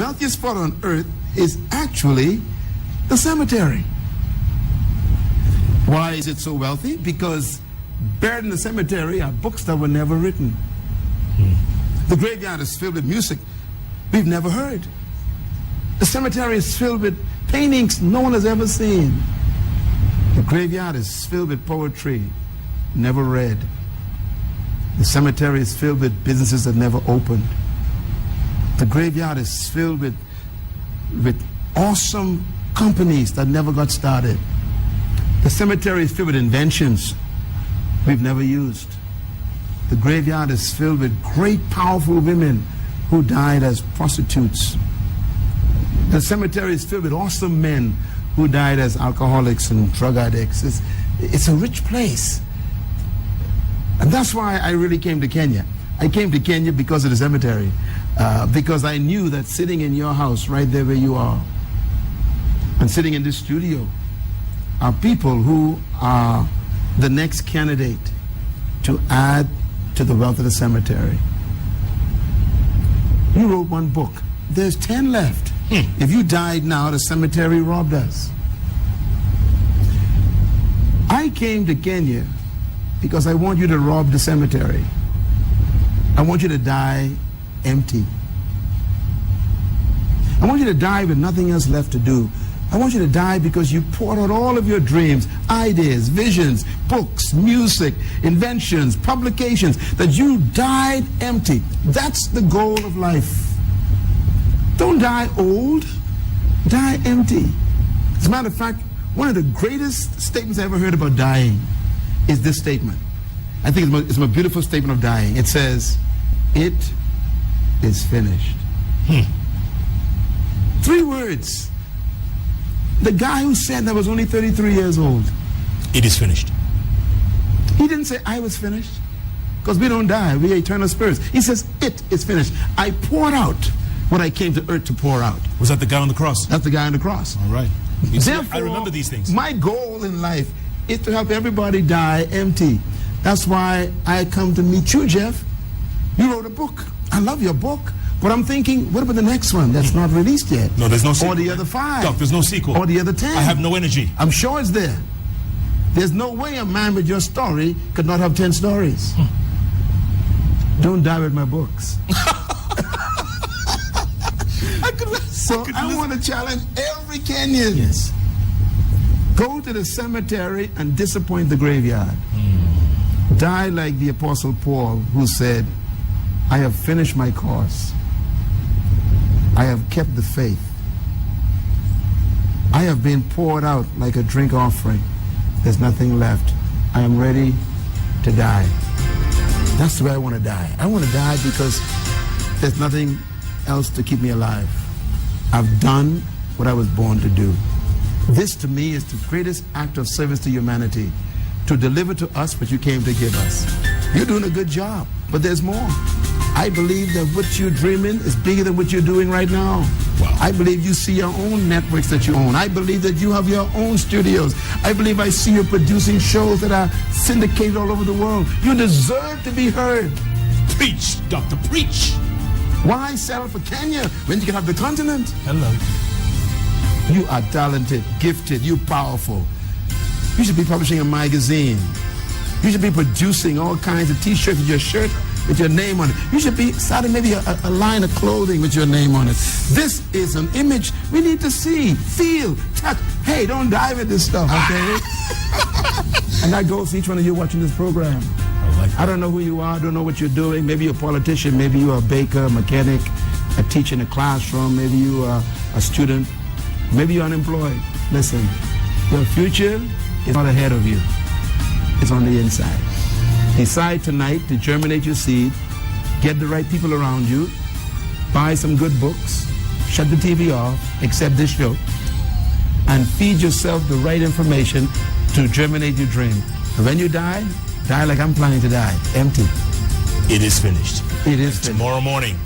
wealthiest spot on earth is actually the cemetery. Why is it so wealthy? Because buried in the cemetery are books that were never written. The graveyard is filled with music we've never heard. The cemetery is filled with paintings no one has ever seen. The graveyard is filled with poetry never read. The cemetery is filled with businesses that never opened. The graveyard is filled with awesome companies that never got started. The cemetery is filled with inventions we've never used. The graveyard is filled with great, powerful women who died as prostitutes. The cemetery is filled with awesome men who died as alcoholics and drug addicts. It's a rich place. And that's why I really came to Kenya. I came to Kenya because of the cemetery. Because I knew that sitting in your house, right there where you are, and sitting in this studio, are people who are the next candidate to add to the wealth of the cemetery. You wrote one book. There's 10 left. If you died now, the cemetery robbed us. I came to Kenya because I want you to rob the cemetery. I want you to die empty. I want you to die with nothing else left to do. I want you to die because you poured out all of your dreams, ideas, visions, books, music, inventions, publications, that you died empty. That's the goal of life. Don't die old, die empty. As a matter of fact, one of the greatest statements I ever heard about dying is this statement. I think it's a beautiful statement of dying. It says, "It is finished." 3 words. The guy who said that was only 33 years old. It is finished. He didn't say, "I was finished," because we don't die. We are eternal spirits. He says, "It is finished. I poured out what I came to earth to pour out." Was that the guy on the cross? That's the guy on the cross. All right. Therefore, I remember these things. My goal in life is to help everybody die empty. That's why I come to meet you, Jeff. You wrote a book. I love your book. But I'm thinking, what about the next one that's not released yet? No, there's no sequel. Or the other 5. Doc, there's no sequel. Or the other 10. I have no energy. I'm sure it's there. There's no way a man with your story could not have 10 stories. Don't die with my books. I want to challenge every Kenyan. Yes. Go to the cemetery and disappoint the graveyard. Die like the Apostle Paul, who said, "I have finished my course. I have kept the faith. I have been poured out like a drink offering. There's nothing left. I am ready to die." That's the way I want to die. I want to die because there's nothing else to keep me alive. I've done what I was born to do. This to me is the greatest act of service to humanity, to deliver to us what you came to give us. You're doing a good job, but there's more. I believe that what you're dreaming is bigger than what you're doing right now. Wow. I believe you see your own networks that you own. I believe that you have your own studios. I believe I see you producing shows that are syndicated all over the world. You deserve to be heard. Preach, Doctor, preach. Why settle for Kenya when you can have the continent? Hello. You are talented, gifted, you're powerful. You should be publishing a magazine. You should be producing all kinds of t-shirts with your shirt, with your name on it. You should be starting maybe a line of clothing with your name on it. This is an image we need to see, feel, touch. Hey, don't die with this stuff, okay? And that goes to each one of you watching this program. I don't know who you are, I don't know what you're doing. Maybe you're a politician, maybe you're a baker, a mechanic, a teacher in a classroom, maybe you are a student, maybe you're unemployed. Listen, your future is not ahead of you. It's on the inside. Decide tonight to germinate your seed, get the right people around you, buy some good books, shut the TV off, accept this show, and feed yourself the right information to germinate your dream. And when you die like I'm planning to die, empty. It is finished. It is finished. Tomorrow morning.